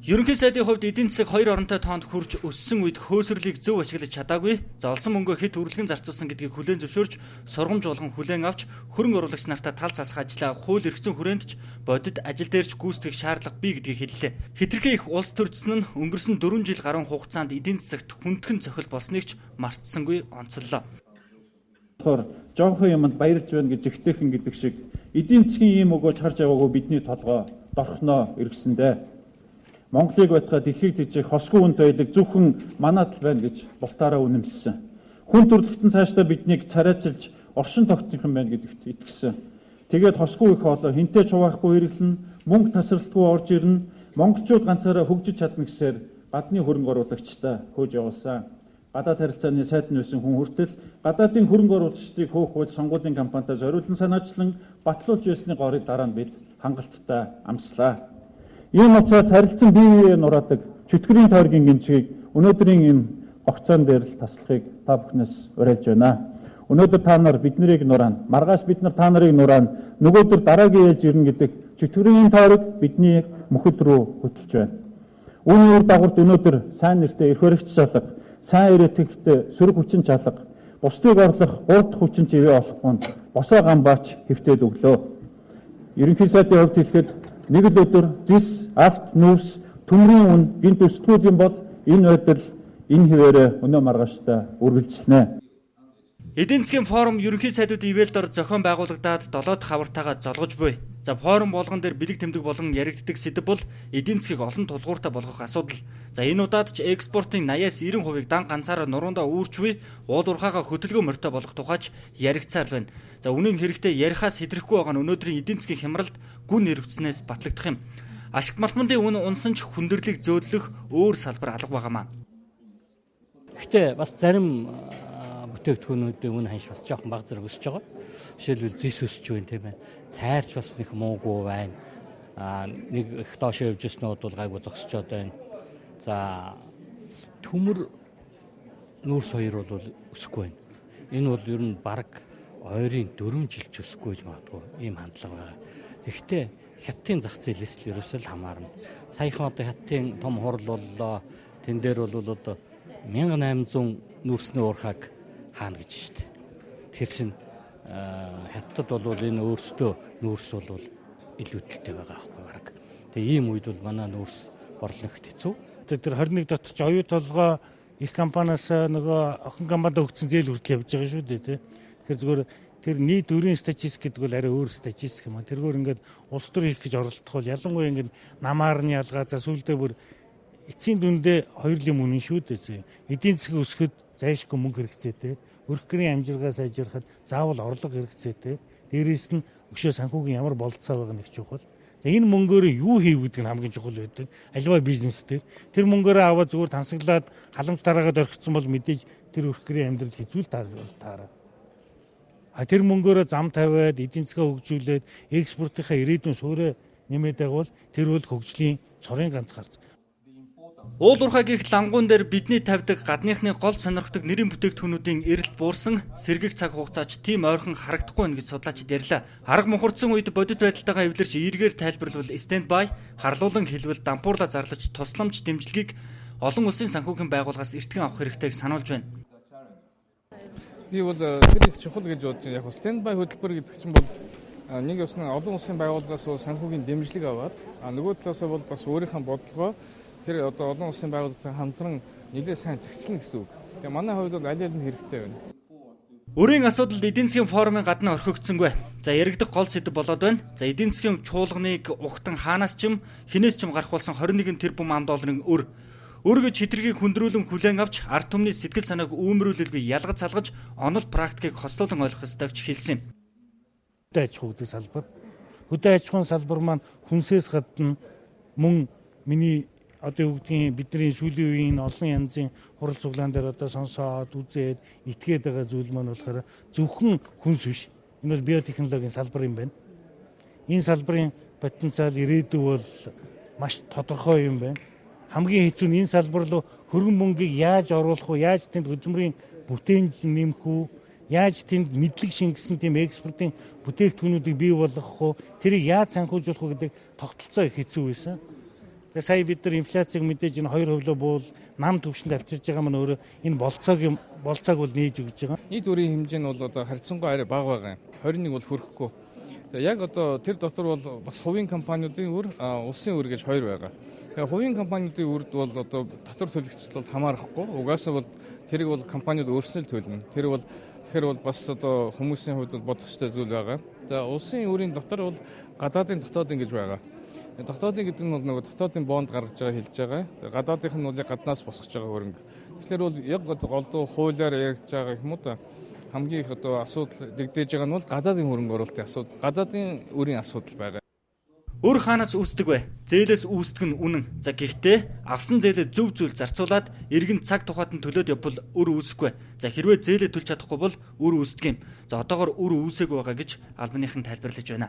Ерөнхий сайдын хувьд эдийн засаг 2 оронтой тоонд хүрч өссөн үед хөөсрлийг зөв ашиглаж чадаагүй, олсон мөнгөө хэд үргэлжлэн зарцуулсан гэдгийг хүлээн зөвшөөрч, сургамж болгон хүлээн авч, хөрөнгө оруулагч нартай тал засах ажлаа хууль эрх зүйн хүрээнд ч бодит ажил дээрч гүйцэтгэх шаардлага бий гэдгийг хэллээ. Хэтэрхий их улс төрчин нь өнгөрсөн 4 жил гаруй хугацаанд эдийн засагт хүндхэн цохил болсныг ч мартсангүй онцоллоо. Жоонхон юмд баярлж байна гэж ихтэйхэн гэдэг шиг эдийн засгийн ийм өгөөж харж яваагүй бидний толгой дорхноо иргэсэндээ. Монголыг байтугай дэлхийг тэжих хосгүй үнд байлаг зөвхөн манайд л байна гэж бултаараа үнэмссэн. Хүн төрөлхтөн цаашдаа биднийг царайчилж оршин тогтнох юм байна гэдэгт итгэсэн. Тэгээд хосгүй их хоолой хинтээ чуваахгүй хэрэглэн мөнгө тасралтгүй орж ирнэ. Монголчууд ганцаараа хөгжиж чадна гэсээр гадны хөрөнгө оруулагчтай хөөж явуулсан. Гадаад харилцааны сайд нь байсан хүн хүртэл гадаадын хөрөнгө оруулагчдыг хөөх хууль сонгуулийн кампанитай зориулсан санаачлан батлуулж байсны горыг дараа нь бид хангалттай амслаа. Ийм учраас харилцан бие биеэ нураадаг чөтгөрийн тойргийн гинцгийг өнөөдрийн энэ гогцоон дээр л таслахыг та бүхнээс уриалж байна. Өнөөдөр та нар биднийг нураана. Маргааш бид нар та нарыг нураана. Нөгөөдөр дараагийн ээлж ирнэ гэдэг чөтгөрийн тойрог бидний мөхөд рүү хөтлж байна. Үүний үр дагаварт өнөөдөр сайн нэртэй эрх баригч шалга, сайн ирээдүйд сөрөг хүчин чалга, бусдыг орлох 3 дахь хүчин чивээ олохгүй босоо гамбаач хэвтээд өглөө. Ерөнхий сайдын хувьд хэлэхэд нэг л өдөр зис, алт, нүүрс, төмрийн үн гинт өсдгүүд юм бол энэ байдал энэ хിവэрэ өнөө маргааштай үргэлжилнэ. Эдийн засгийн форум ерөнхий сайдуудын ивэлдор зохион байгуулагдаад 7 дахь хавартаагаа золгож буй. За форум болгон дээр бэлэг тэмдэг болон яригддаг сэдэв бол эдийн засгийг олон тулгууртай болгох асуудал. За энэ удаад ч экспортын 80-90% дан ганцаараа нуруундаа үүрч буй уул уурхайгаа хөдөлгөөн морьтой болох тухайч яригцаар байна. За үнэн хэрэгтээ ярихаас хэтрэхгүй байгаа нь өнөөдрийн эдийн засгийн хямралд гүн нэрвцснээс батлагдах юм. Ашигт малмандын үн унсан ч хүндрэлийг зөөдлөх өөр салбар алга байгаамаа. Гэхдээ бас зарим бүтээгдэхүүнүүдийн үн ханш бас жоохон бага зэрэг өсөж байгаа. Жишээлбэл зис өсөж байна тийм ээ. Цайрч бас нэг муугүй байна. Нэг их доошоо явж ирснүүд бол гайгүй зогсчод байна. За төмөр нүүрс хоёр бол өсөхгүй байна. Энэ бол ер нь баг ойрын 4 жил ч өсөхгүй гэж магадгүй ийм хандлага байна. Тэгэхдээ хятадын зах зээлээс л ерөөсөө л хамаарна. Саяхан одоо хятадын том хурал боллоо. Тэн дээр бол одоо 1800 нүүрсний уурхайг хаана гэж штэ. Тэр чин хятад бол энэ өөрсдөө нүүрс бол илүүдэлтэй байгаа аахгүй баг. Тэгээ ийм үед бол манай нүүрс борлох хэцүү. Тэр 21 дотор ч оюу толгой их компаниас нөгөө охин компанид өгсөн зээл хүртэл явж байгаа шүү дээ тий. Тэгэхээр зүгээр тэр нийт өрийн статистик гэдэг бол арай өөр статистик юм а. Тэргээр ингээд улс төр хийх гэж оролдох бол ялангуяа ингээд намаар нь ялгаа за сүүлдээ бүр эцсийн дүндээ хоёр юм үнэн шүү дээ. Эдийн засаг өсөхөд зайлшгүй мөнгө хэрэгцээтэй. Өрх гэрийн амжиргаа сайжруулахад заавал орлого хэрэгцээтэй. Дээрээс нь өшөө санхүүгийн ямар бололцоо байгаа нэг чухал. Энэ мөнгөөр юу хийв гэдэг нь хамгийн чухал байдаг. Аливаа бизнес дээр тэр мөнгөөрөө аваад зүгээр тансаглаад халамж тараагаад орхисон бол мэдээж тэр өрх гэрийн амьдрал хэцүү таараа. Тэр мөнгөөрөө зам тавиад эдийн засгаа хөгжүүлээд экспортынхаа ирээдүйн суурь нэмээд байгавал тэр бол хөгжлийн цорын ганц гарц. Уул уурхайгийн лангуун дээр бидний тавьдаг гадныхны гол сонирхдаг нэрийн бүтээгдэхүүнүүдийн эрэлт буурсан сэргийг цаг хугацаач тийм ойрхон харагдахгүй нэ гэж судлаачид ярьлаа. Арга мухардсан үед бодит байдалтайгаа эвлэрч эргээр тайлбарлавал стендбай, харлуулан хэлбэл дампуурлаа зарлаж тусламж дэмжлэгийг олон улсын санхүүгийн байгууллагаас эртгэн авах хэрэгтэйг сануулж байна. Би бол тэр их чухал гэж бодож байна. Яг стендбай хөтөлбөр гэдэг чинь бол нэг ёсны олон улсын байгууллагаас санхүүгийн дэмжлэг аваад нөгөө талаас бол бас өөрийнхөө бодлогоо тэр одоо олон улсын байгууллагатай хамтран нэлээд сайн зохицлно гэсэн үг. Тэгээ манай хувьд бол аль аль нь хэрэгтэй байна. Өрийн асуудалд эдийн засгийн форумын гадна орхигдсангүй. За яригдах гол сэдэв болоод байна. За эдийн засгийн чуулганыг ухтан хаанаас ч хинээс ч гарах болсон 21 тэрбум $ын өр. Өр гэж хэтэрхийг хүндрүүлэн хүлээн авч ард түмний сэтгэл санааг үүмрүүлэлгүй ялгаж салгаж онол практикийг хослуулан ойлгох ёстой гэж хэлсэн юм. Хөдөө аж ахуйн салбар. Хөдөө аж ахуйн салбар маань хүнсээс гадна мөн миний одоо бүгдийн бидний сүүлийн үеийн олон янзын хурал цуглаан дээр одоо сонсоод үзээд итгээд байгаа зүйл маань болохоор зөвхөн хүнс биш. Энэ бол биотехнологийн салбар юм байна. Энэ салбарын потенциал ирээдүй бол маш тодорхой юм байна. Хамгийн хэцүү нь энэ салбар руу хөргөн мөнгийг яаж оруулах вэ? Яаж тэнд хөдөлмөрийн бүтээнж нэмэх вэ? Яаж тэнд мэдлэг шингэсэн тийм экспортын бүтээгдэхүүнүүдийг бий болгох вэ? Тэрийг яаж санхүүжүүлэх вэ гэдэг тогтолцоо их хэцүү байсан. Тэгээ сая бид нар инфляцийг мэдээж энэ 2% буул нам төвшөнд авчирж байгаа маань өөрөө энэ болцоог бол нээж өгж байгаа. Нийт өрийн хэмжээ нь бол одоо харьцангуй арай бага байгаа юм. 21 бол хүрэхгүй. Тэгээ яг одоо тэр дотор бол бас хувийн компаниудын үр, улсын үр гэж хоёр байгаа. Тэгээ хувийн компаниудын үрд бол одоо татвар төлөгчд бол хамаарахгүй. Угаасаа бол тэрийг бол компаниуд өөрснөө л төлнө. Тэр бол тэгэхээр бол бас одоо хүмүүсийн хувьд бодох ёстой зүйл байгаа. За улсын үрийн дотор бол гадаадын дотоодын гэж байгаа. Дотоодын гэдэг нь бол нөгөө дотоодын бонд гаргаж байгаа хэлж байгаа. Гадаадынх нь бол яг гаднаас босгож байгаа хөрөнгө. Тэгэхээр бол яг голдуу хуулиар яригдж байгаа юм уу та хамгийн их одоо асуудал дэгдэж байгаа нь бол гадаадын хөрөнгө оруулалтын асуудал, гадаадын үрийн асуудал байгаа. Өр хаанаас үүсдэг вэ? Зээлээс үүсдэг нь үнэн. За гэхдээ авсан зээлээ зөв зүйл зарцуулаад эргэн цаг тухайд нь төлөөд явбал өр үүсэхгүй. За хэрвээ зээлээ төлж чадахгүй бол өр үүсдэг юм. За одоогоор өр үүсээгүй байгаа гэж албаныхан тайлбарлаж байна.